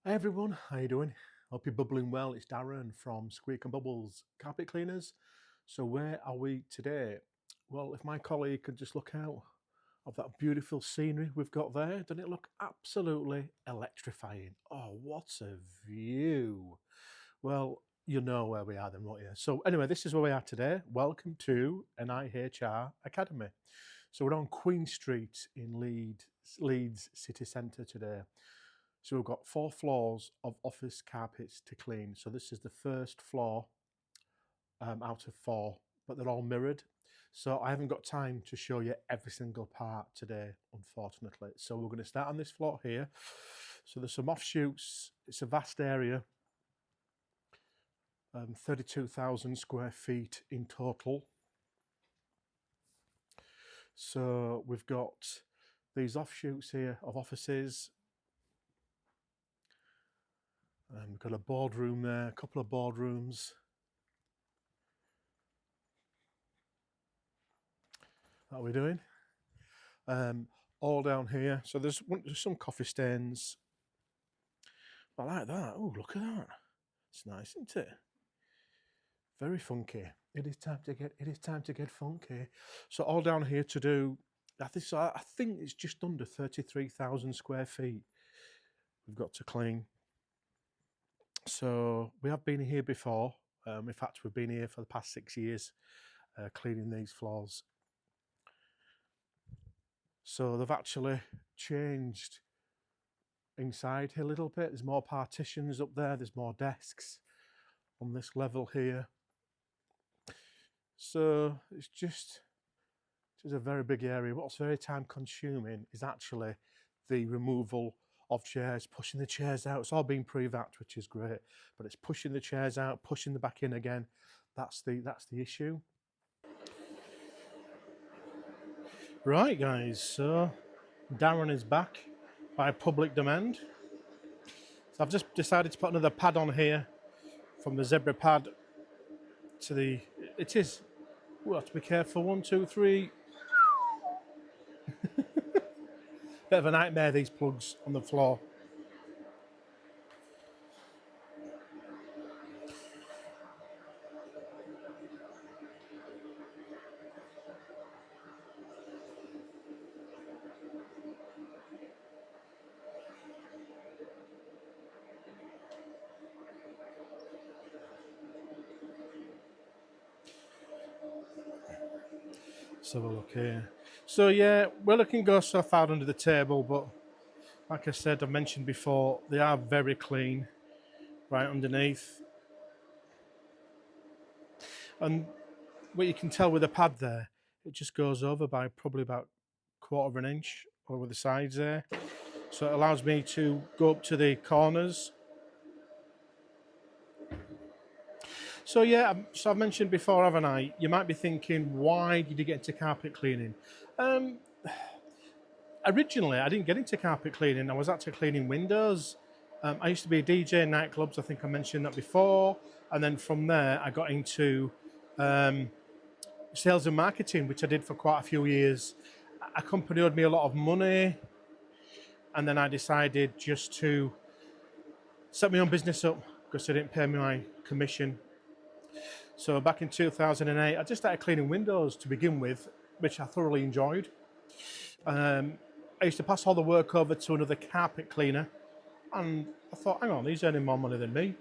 Hey everyone, how you doing? Hope you're bubbling well. It's Darran from Squeak and Bubbles Carpet Cleaners. So where are we today? Well, if my colleague could just look out of that beautiful scenery we've got there, doesn't it look absolutely electrifying? Oh, what a view. Well, you know where we are then, won't you? So anyway, this is where we are today. Welcome to NIHR Academy. So we're on Queen Street in Leeds city centre today. So we've got 4 floors of office carpets to clean. So this is the first floor out of 4, but they're all mirrored. So I haven't got time to show you every single part today, unfortunately. So we're going to start on this floor here. So there's some offshoots. It's a vast area, 32,000 square feet in total. So we've got these offshoots here of offices. We've got a boardroom there, a couple of boardrooms. That we're doing. All down here. So there's some coffee stains. I like that. Oh, look at that. It's nice, isn't it? Very funky. It is time to get funky. So all down here to do. I think it's just under 33,000 square feet. We've got to clean. So we have been here before. In fact, we've been here for the past 6 years, cleaning these floors. So they've actually changed inside here a little bit. There's more partitions up there. There's more desks on this level here. So it's a very big area. What's very time consuming is actually the removal of chairs, pushing the chairs out. It's all been pre-vac, which is great, but it's pushing the chairs out, pushing them back in again. That's the issue. Right, guys, so Darran is back by public demand. So I've just decided to put another pad on here from the zebra pad to the, we'll have to be careful, 1, 2, 3. Bit of a nightmare, these plugs on the floor. Let's have a look here. So yeah, we're looking to go so far under the table, but like I said, I've mentioned before, they are very clean right underneath. And what you can tell with the pad there, it just goes over by probably about 1/4 of an inch over the sides there. So it allows me to go up to the corners. So yeah, so I've mentioned before, haven't I? You might be thinking, why did you get into carpet cleaning? Originally, I didn't get into carpet cleaning. I was actually cleaning windows. I used to be a DJ in nightclubs. I think I mentioned that before. And then from there, I got into sales and marketing, which I did for quite a few years. A company owed me a lot of money. And then I decided just to set my own business up because they didn't pay me my commission. So back in 2008, I just started cleaning windows to begin with, which I thoroughly enjoyed. I used to pass all the work over to another carpet cleaner, and I thought, hang on, he's earning more money than me.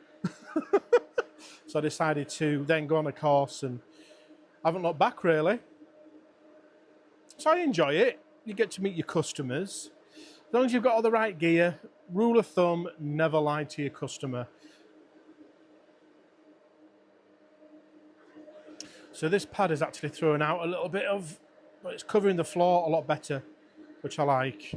So I decided to then go on a course, and I haven't looked back really. So I enjoy it. You get to meet your customers. As long as you've got all the right gear, rule of thumb, never lie to your customer. So this pad is actually throwing out a little bit of, but it's covering the floor a lot better, which I like.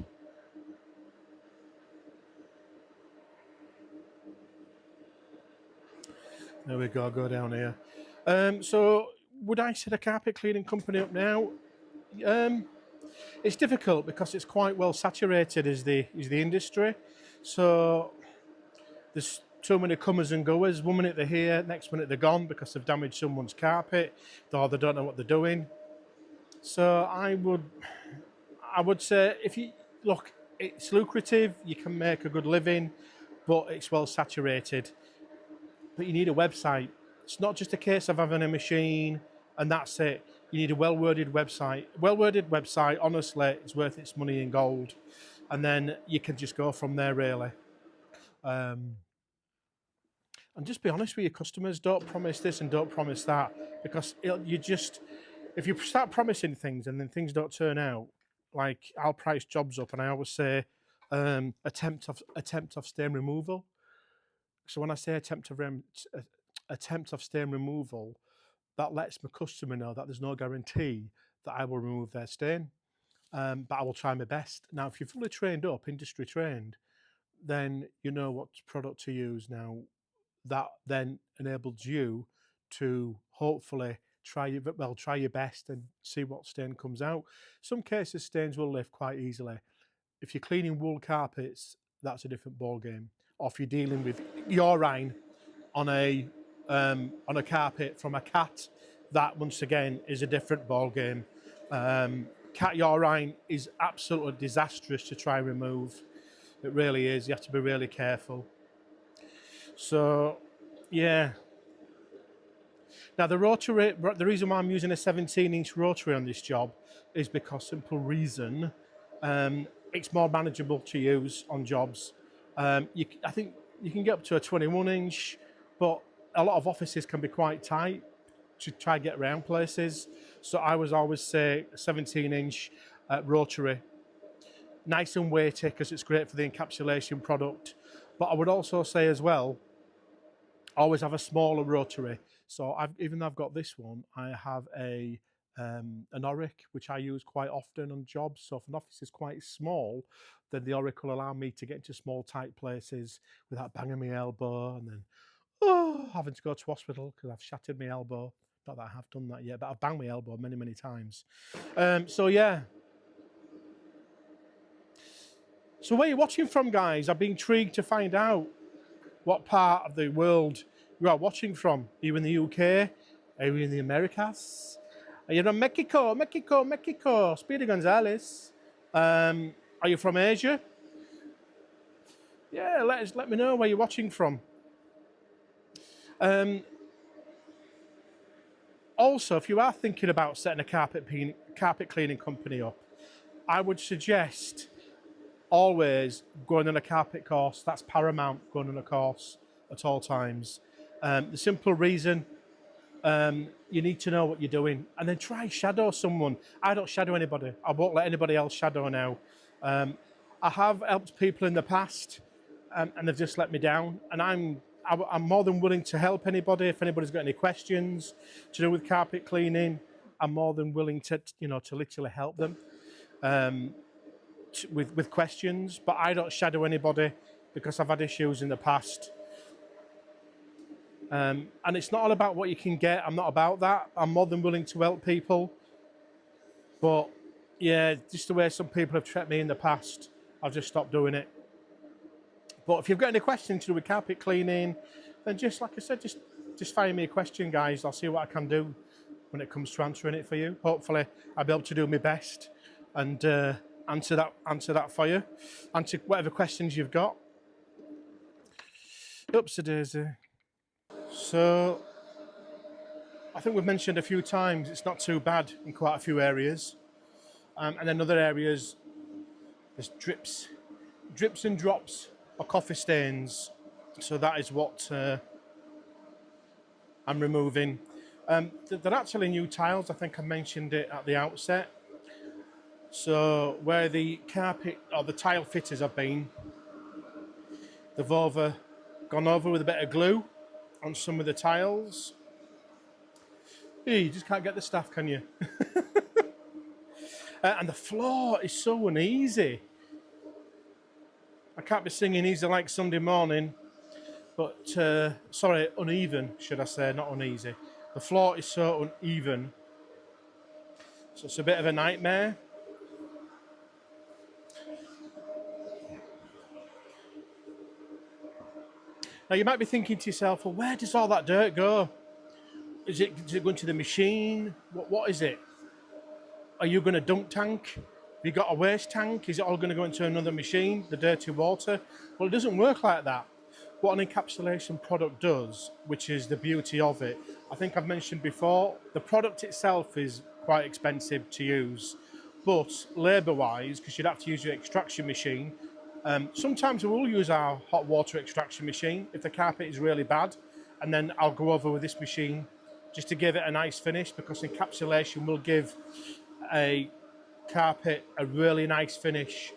There we go down here. So would I set a carpet cleaning company up now? It's difficult because it's quite well saturated is the industry. So there's too many comers and goers. 1 minute they're here, next minute they're gone because they've damaged someone's carpet or they don't know what they're doing. So I would say, if you look, it's lucrative, you can make a good living, but it's well saturated. But you need a website. It's not just a case of having a machine and that's it. You need a well-worded website. Well-worded website, honestly, it's worth its money in gold. And then you can just go from there, really. And just be honest with your customers. Don't promise this and don't promise that, because if you start promising things and then things don't turn out, like I'll price jobs up and I always say attempt of stain removal. So when I say attempt of stain removal, that lets my customer know that there's no guarantee that I will remove their stain, but I will try my best. Now, if you're fully trained up, industry trained, then you know what product to use. Now, that then enables you to hopefully try your best and see what stain comes out. Some cases stains will lift quite easily. If you're cleaning wool carpets, that's a different ball game. Or if you're dealing with urine on a carpet from a cat, that once again is a different ball game. Cat urine is absolutely disastrous to try and remove. It really is. You have to be really careful. So, yeah. Now the rotary, the reason why I'm using a 17-inch rotary on this job is because simple reason, it's more manageable to use on jobs. I think you can get up to a 21-inch, but a lot of offices can be quite tight to try and get around places. So I would always say 17-inch rotary. Nice and weighty because it's great for the encapsulation product. But I would also say as well, always have a smaller rotary. So even though I've got this one, I have an Auric, which I use quite often on jobs. So if an office is quite small, then the Auric will allow me to get into small, tight places without banging my elbow and then having to go to hospital because I've shattered my elbow. Not that I have done that yet, but I've banged my elbow many, many times. So yeah. So where are you watching from, guys? I'd be intrigued to find out what part of the world you are watching from. Are you in the UK? Are you in the Americas? Are you from Mexico? Mexico. Speedy Gonzalez. Are you from Asia? Yeah, let me know where you're watching from. Also, if you are thinking about setting a carpet cleaning company up, I would suggest always going on a carpet course. That's paramount, going on a course at all times. The simple reason, you need to know what you're doing, and then try shadow someone. I don't shadow anybody. I won't let anybody else shadow now. I have helped people in the past, and they've just let me down. And I'm more than willing to help anybody. If anybody's got any questions to do with carpet cleaning, I'm more than willing to literally help them with questions. But I don't shadow anybody because I've had issues in the past. And it's not all about what you can get. I'm not about that. I'm more than willing to help people. But yeah, just the way some people have treated me in the past, I've just stopped doing it. But if you've got any questions to do with carpet cleaning, then just like I said, just fire me a question, guys. I'll see what I can do when it comes to answering it for you. Hopefully, I'll be able to do my best and answer that for you. Answer whatever questions you've got. Oops-a-daisy. So, I think we've mentioned a few times it's not too bad in quite a few areas. And then other areas, there's drips and drops or coffee stains. So that is what I'm removing. They're actually new tiles. I think I mentioned it at the outset. So where the carpet or the tile fitters have been, they've gone over with a bit of glue on some of the tiles. You just can't get the staff, can you? And the floor is so uneasy. I can't be singing easy like Sunday morning, but sorry, uneven, should I say, not uneasy. The floor is so uneven, so it's a bit of a nightmare. Now you might be thinking to yourself, well, where does all that dirt go? Is it going to the machine? What is it? Are you going to dunk tank? Have you got a waste tank? Is it all going to go into another machine, the dirty water? Well, it doesn't work like that. what an encapsulation product does, which is the beauty of it, I think I've mentioned before, the product itself is quite expensive to use, but labour-wise, because you'd have to use your extraction machine, sometimes we will use our hot water extraction machine if the carpet is really bad, and then I'll go over with this machine just to give it a nice finish, because encapsulation will give a carpet a really nice finish,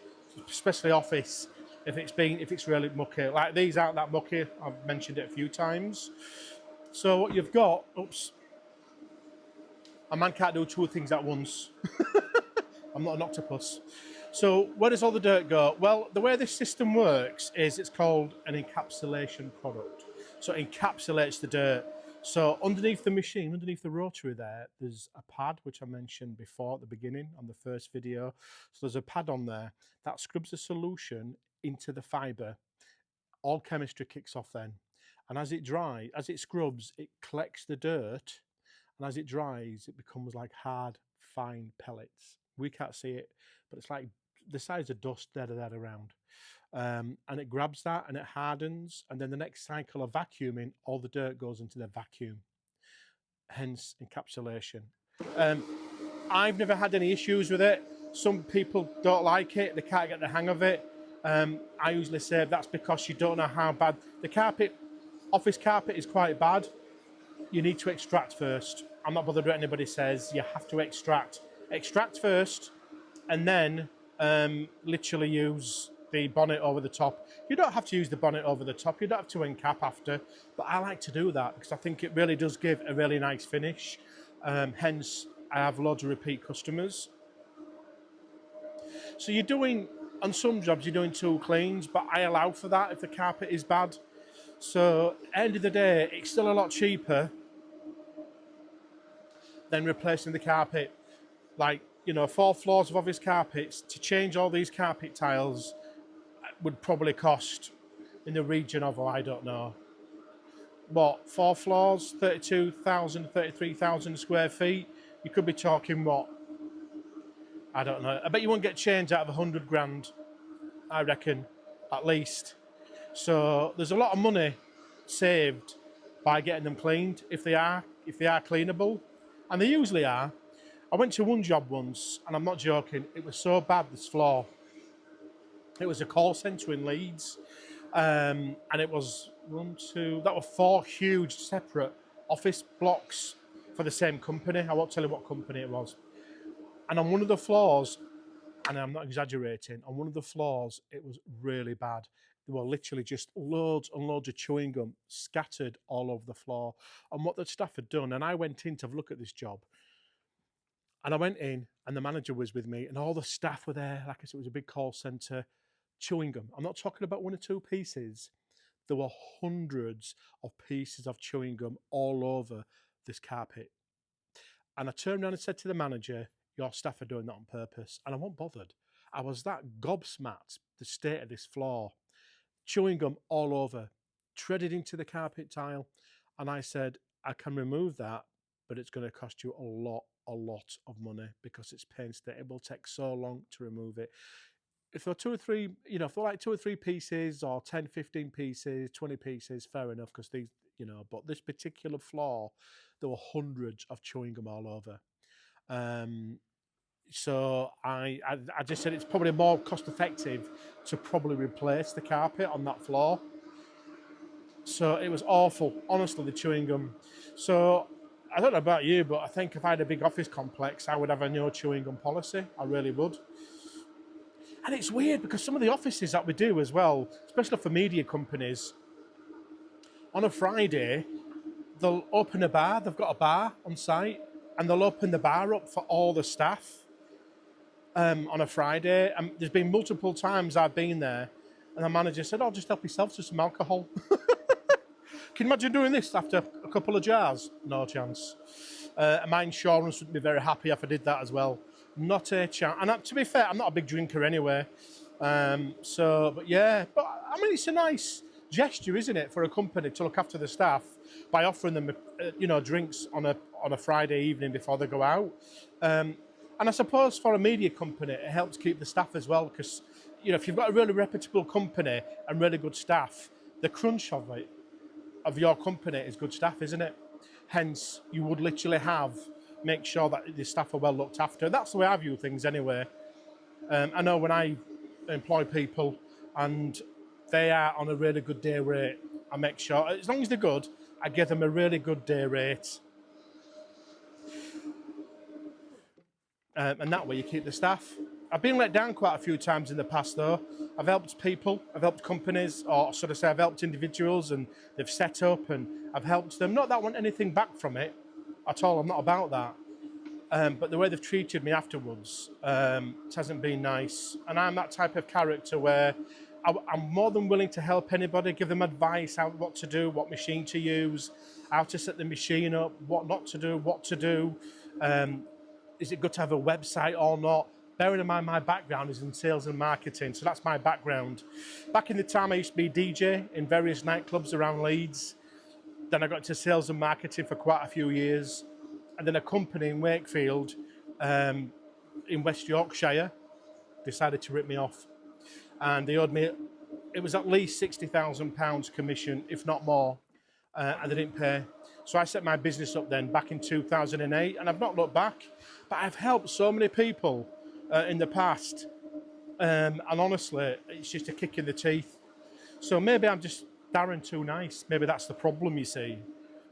especially office, if it's really mucky. Like these aren't that mucky, I've mentioned it a few times. So what you've got, oops, a man can't do two things at once. I'm not an octopus. So where does all the dirt go? Well, the way this system works is it's called an encapsulation product. So it encapsulates the dirt. So underneath the machine, underneath the rotary there's a pad, which I mentioned before at the beginning on the first video. So there's a pad on there that scrubs a solution into the fibre. All chemistry kicks off then. And as it scrubs, it collects the dirt. And as it dries, it becomes like hard, fine pellets. We can't see it, but it's like the size of dust there around. And it grabs that and it hardens. And then the next cycle of vacuuming, all the dirt goes into the vacuum. Hence encapsulation. I've never had any issues with it. Some people don't like it. They can't get the hang of it. I usually say that's because you don't know how bad the carpet, office carpet is quite bad. You need to extract first. I'm not bothered what anybody says. You have to extract. Extract first, and then literally use the bonnet over the top. You don't have to use the bonnet over the top. You don't have to encap after, but I like to do that because I think it really does give a really nice finish. Hence, I have loads of repeat customers. So you're doing, on some jobs, you're doing 2 cleans, but I allow for that if the carpet is bad. So, end of the day, it's still a lot cheaper than replacing the carpet. Like, 4 floors of office carpets, to change all these carpet tiles would probably cost in the region of, I don't know, what, 4 floors, 32,000, 33,000 square feet. You could be talking, what, I don't know. I bet you won't get change out of 100 grand, I reckon, at least. So there's a lot of money saved by getting them cleaned if they are cleanable, and they usually are. I went to one job once, and I'm not joking, it was so bad, this floor. It was a call centre in Leeds, and it was that were 4 huge separate office blocks for the same company. I won't tell you what company it was. And on one of the floors, and I'm not exaggerating, on one of the floors, it was really bad. There were literally just loads and loads of chewing gum scattered all over the floor. And what the staff had done, and I went in to have a look at this job, and I went in, and the manager was with me, and all the staff were there. Like I said, it was a big call centre. Chewing gum. I'm not talking about 1 or 2 pieces. There were hundreds of pieces of chewing gum all over this carpet. And I turned around and said to the manager, your staff are doing that on purpose. And I wasn't bothered. I was that gobsmacked, the state of this floor. Chewing gum all over, treaded into the carpet tile. And I said, I can remove that, but it's going to cost you a lot of money because it's painstaking. It will take so long to remove it. If there are 2 or 3, if they're like 2 or 3 pieces or 10, 15 pieces, 20 pieces, fair enough, because these, but this particular floor, there were hundreds of chewing gum all over. So I just said it's probably more cost effective to probably replace the carpet on that floor. So it was awful, honestly, the chewing gum. So I don't know about you, but I think if I had a big office complex, I would have a no chewing gum policy. I really would. And it's weird because some of the offices that we do as well, especially for media companies, on a Friday, they'll open a bar. They've got a bar on site, and they'll open the bar up for all the staff on a Friday. And there's been multiple times I've been there, and the manager said, just help yourself to some alcohol. Can you imagine doing this after a couple of jars? No chance. My insurance would be very happy if I did that as well. Not a chance. And to be fair, I'm not a big drinker anyway. But it's a nice gesture, isn't it, for a company to look after the staff by offering them, drinks on a Friday evening before they go out. And I suppose for a media company, it helps keep the staff as well, because if you've got a really reputable company and really good staff, the crunch of it, of your company, is good staff, isn't it? Hence, you would literally make sure that the staff are well looked after. That's the way I view things anyway. I know when I employ people and they are on a really good day rate, I make sure, as long as they're good, I give them a really good day rate. And that way you keep the staff. I've been let down quite a few times in the past though. I've helped people, I've helped companies, or should I say I've helped individuals, and they've set up and I've helped them. Not that I want anything back from it at all, I'm not about that. But the way they've treated me afterwards, it hasn't been nice. And I'm that type of character where I'm more than willing to help anybody, give them advice, what to do, what machine to use, how to set the machine up, what not to do, what to do. Is it good to have a website or not? Bearing in mind my background is in sales and marketing, so that's my background. Back in the time I used to be DJ in various nightclubs around Leeds. Then I got into sales and marketing for quite a few years. And then a company in Wakefield, in West Yorkshire, decided to rip me off. And they owed me, it was at least £60,000 commission, if not more, and they didn't pay. So I set my business up then back in 2008, and I've not looked back. But I've helped so many people in the past, and honestly, it's just a kick in the teeth. So maybe I'm just Darran too nice. Maybe that's the problem, you see.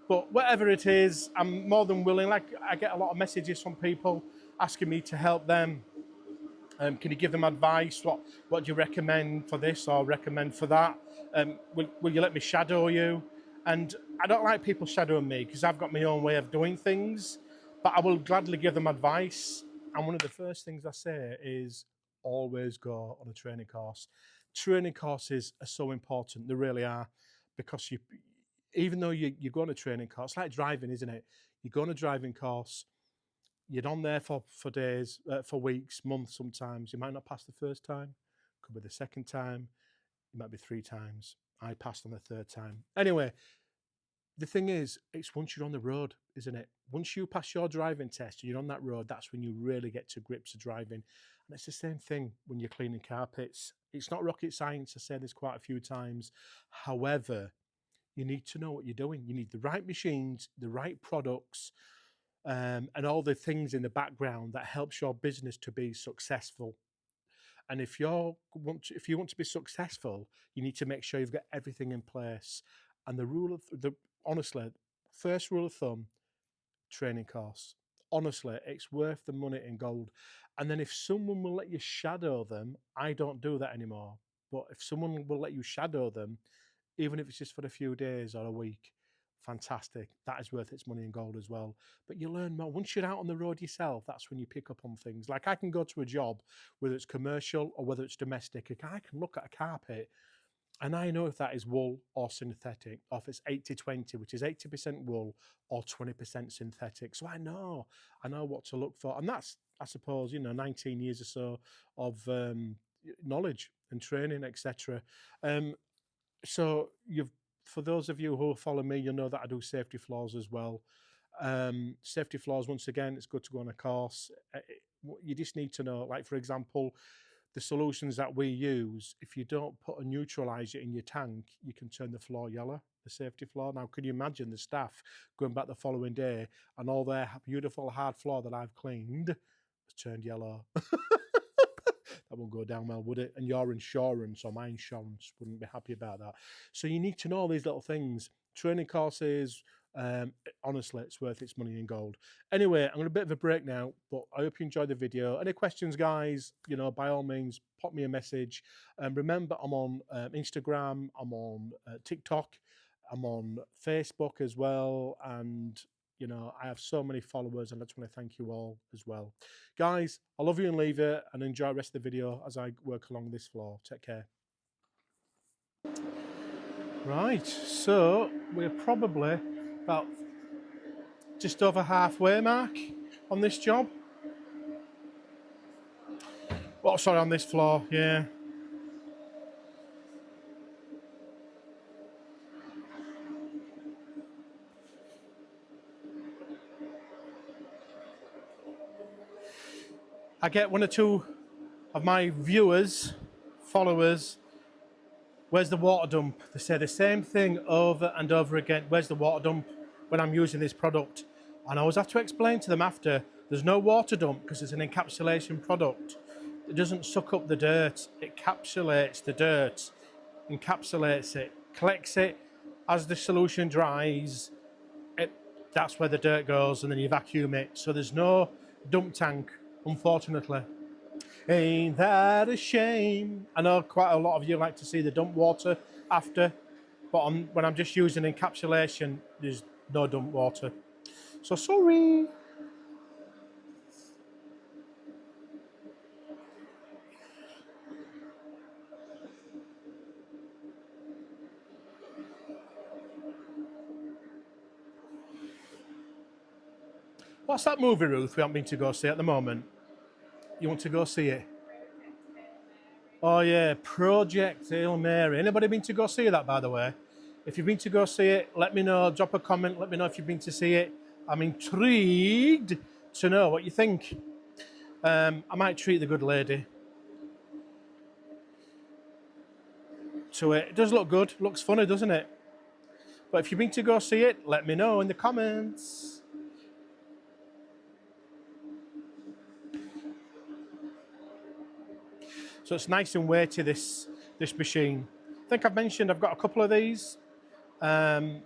But whatever it is, I'm more than willing. Like, I get a lot of messages from people asking me to help them. Can you give them advice? What do you recommend for this or recommend for that? Will you let me shadow you? And I don't like people shadowing me because I've got my own way of doing things, but I will gladly give them advice. And one of the first things I say is always go on a training course. Training courses are so important. They really are, because even though you go on a training course, like driving, isn't it? You go on a driving course, you're on there for days, for weeks, months sometimes. You might not pass the first time, could be the second time, it might be 3 times. I passed on the 3rd time. Anyway, the thing is, it's once you're on the road, isn't it? Once you pass your driving test and you're on that road, that's when you really get to grips of driving. And it's the same thing when you're cleaning carpets. It's not rocket science, I said this quite a few times. However, you need to know what you're doing. You need the right machines, the right products, and all the things in the background that helps your business to be successful. And if you want to be successful, you need to make sure you've got everything in place. And honestly, first rule of thumb, training course. Honestly, it's worth the money in gold. And then if someone will let you shadow them, I don't do that anymore. But if someone will let you shadow them, even if it's just for a few days or a week, fantastic. That is worth its money in gold as well. But you learn more. Once you're out on the road yourself, that's when you pick up on things. Like, I can go to a job, whether it's commercial or whether it's domestic, I can look at a carpet and I know if that is wool or synthetic, or if it's 80-20, which is 80% wool or 20% synthetic. So I know what to look for. And that's, I suppose, 19 years or so of knowledge and training, etc. So for those of you who follow me, you'll know that I do safety floors as well. Safety floors, once again, it's good to go on a course. You just need to know, like, for example, the solutions that we use, if you don't put a neutralizer in your tank, you can turn the floor yellow, the safety floor. Now, can you imagine the staff going back the following day and all their beautiful hard floor that I've cleaned has turned yellow? That won't go down well, would it? And your insurance or my insurance wouldn't be happy about that. So you need to know all these little things. Training courses, honestly, it's worth its money in gold. Anyway, I'm on a bit of a break now, but I hope you enjoyed the video. Any questions, guys, by all means, pop me a message. Remember, I'm on Instagram, I'm on TikTok, I'm on Facebook as well, and I have so many followers, and I just want to thank you all as well. Guys, I love you and leave it, and enjoy the rest of the video as I work along this floor. Take care. Right, so we're probably about just over halfway mark on this job. Oh, sorry, on this floor, yeah. I get 1 or 2 of my viewers, followers, Where's the water dump? They say the same thing over and over again. Where's the water dump when I'm using this product? And I always have to explain to them after, there's no water dump because it's an encapsulation product. It doesn't suck up the dirt. It encapsulates the dirt, encapsulates it, collects it. As the solution dries, that's where the dirt goes, and then you vacuum it. So there's no dump tank, unfortunately. Ain't that a shame? I know quite a lot of you like to see the dump water after, but when I'm just using encapsulation, there's no dump water. So sorry. What's that movie, Ruth, we haven't been to go see at the moment? You want to go see it? Oh yeah, Project Hail Mary. Anybody been to go see that, by the way? If you've been to go see it, let me know. Drop a comment. Let me know if you've been to see it. I'm intrigued to know what you think. I might treat the good lady to it. It does look good. Looks funny, doesn't it? But if you've been to go see it, let me know in the comments. So it's nice and weighty, this machine. I think I've mentioned I've got a couple of these. I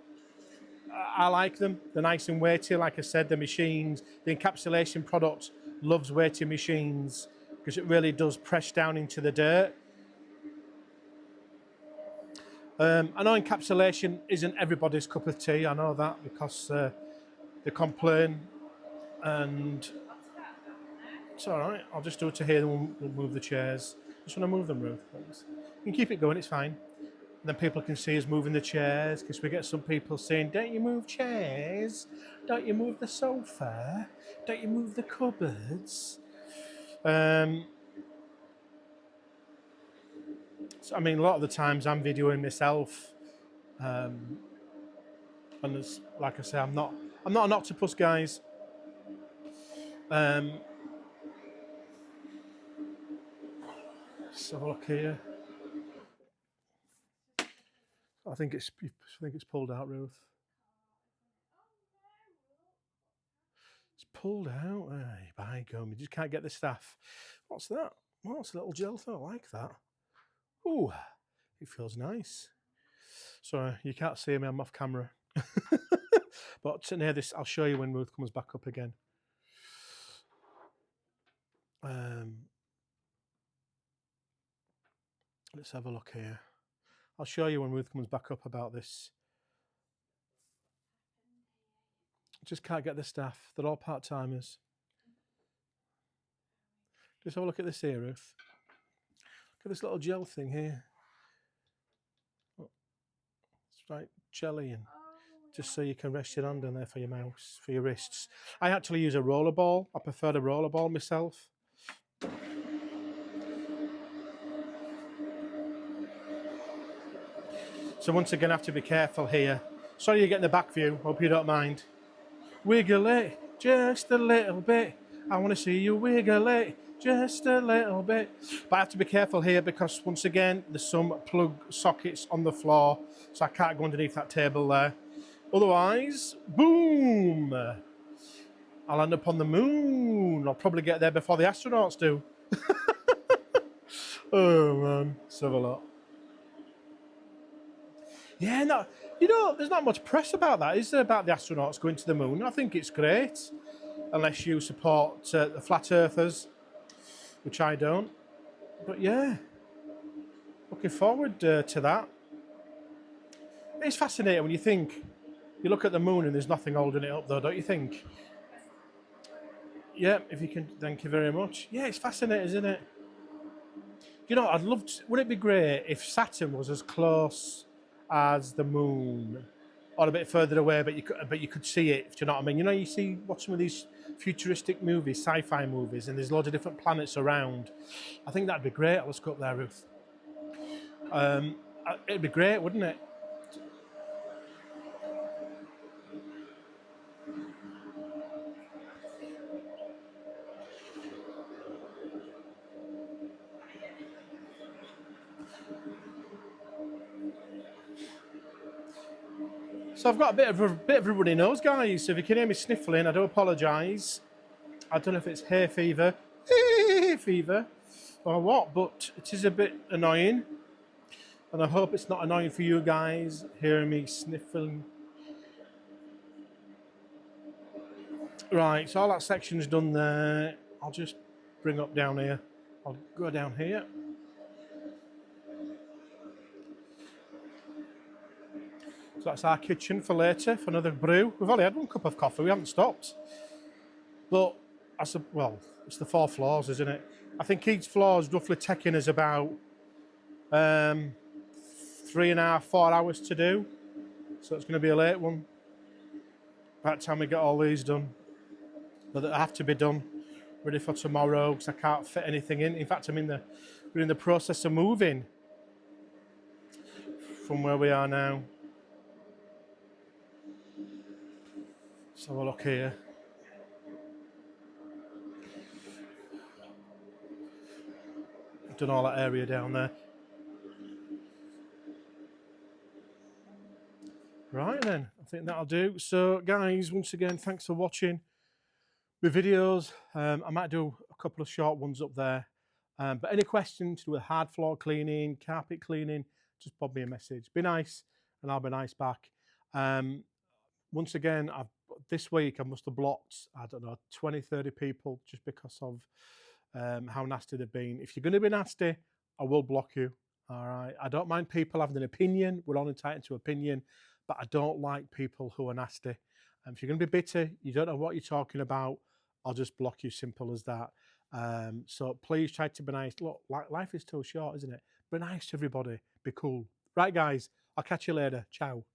like them. They're nice and weighty. Like I said, the machines, the encapsulation product loves weighty machines because it really does press down into the dirt. I know encapsulation isn't everybody's cup of tea. I know that because they complain, and it's all right. I'll just do it to here, and we'll move the chairs. Just want to move them, Ruth, please. You can keep it going. It's fine. And then people can see us moving the chairs because we get some people saying, "Don't you move chairs? Don't you move the sofa? Don't you move the cupboards?" So, I mean, a lot of the times I'm videoing myself, and it's, like I say, I'm not an octopus, guys. Let's have a look here. I think it's pulled out, Ruth. It's pulled out. Hey, by gum, you just can't get the staff. What's that? Well, it's a little gel thing. I like that. Ooh, it feels nice. Sorry, you can't see me. I'm off camera. But near this, I'll show you when Ruth comes back up again. Let's have a look here. I'll show you when Ruth comes back up about this. Just can't get the staff. They're all part-timers. Just have a look at this here, Ruth. Look at this little gel thing here. Oh, it's like jelly, and just so you can rest your hand on there for your mouse, for your wrists. I actually use a roller ball. I prefer the roller ball myself. So once again, I have to be careful here. Sorry you're getting the back view. Hope you don't mind. Wiggle it just a little bit. I want to see you wiggle it just a little bit. But I have to be careful here because once again, there's some plug sockets on the floor, so I can't go underneath that table there. Otherwise, boom! I'll end up on the moon. I'll probably get there before the astronauts do. Oh man, let's have a look. Yeah, no, you know, there's not much press about that, is there, about the astronauts going to the moon? I think it's great, unless you support the flat earthers, which I don't. But yeah, looking forward to that. It's fascinating when you look at the moon and there's nothing holding it up, though, don't you think? Yeah, if you can, thank you very much. Yeah, it's fascinating, isn't it? You know, wouldn't it be great if Saturn was as close as the moon, or a bit further away, but you could see it, do you know what I mean? You know, you watch some of these futuristic movies, sci-fi movies, and there's loads of different planets around. I think that'd be great. Let's go up there, Ruth. It'd be great, wouldn't it? So I've got a bit of a runny nose, guys. So if you can hear me sniffling, I do apologise. I don't know if it's hay fever, or what, but it is a bit annoying. And I hope it's not annoying for you guys hearing me sniffling. Right, so all that section's done there. I'll just bring up down here. I'll go down here. So that's our kitchen for later, for another brew. We've only had one cup of coffee, we haven't stopped. But, well, it's the 4 floors, isn't it? I think each floor is roughly taking us about 3.5, 4 hours to do. So it's going to be a late one by the time we get all these done. But they have to be done, ready for tomorrow, because I can't fit anything in. In fact, we're in the process of moving from where we are now. Let's have a look here. I've done all that area down there. Right then, I think that'll do. So guys, once again, thanks for watching my videos. I might do a couple of short ones up there. But any questions to do with hard floor cleaning, carpet cleaning, just pop me a message. Be nice, and I'll be nice back. Once again, this week I must have blocked, I don't know, 20, 30 people just because of how nasty they've been. If you're going to be nasty, I will block you. All right. I don't mind people having an opinion. We're all entitled to opinion, but I don't like people who are nasty. If you're going to be bitter, you don't know what you're talking about, I'll just block you. Simple as that. So please try to be nice. Look, life is too short, isn't it? Be nice to everybody. Be cool. Right, guys. I'll catch you later. Ciao.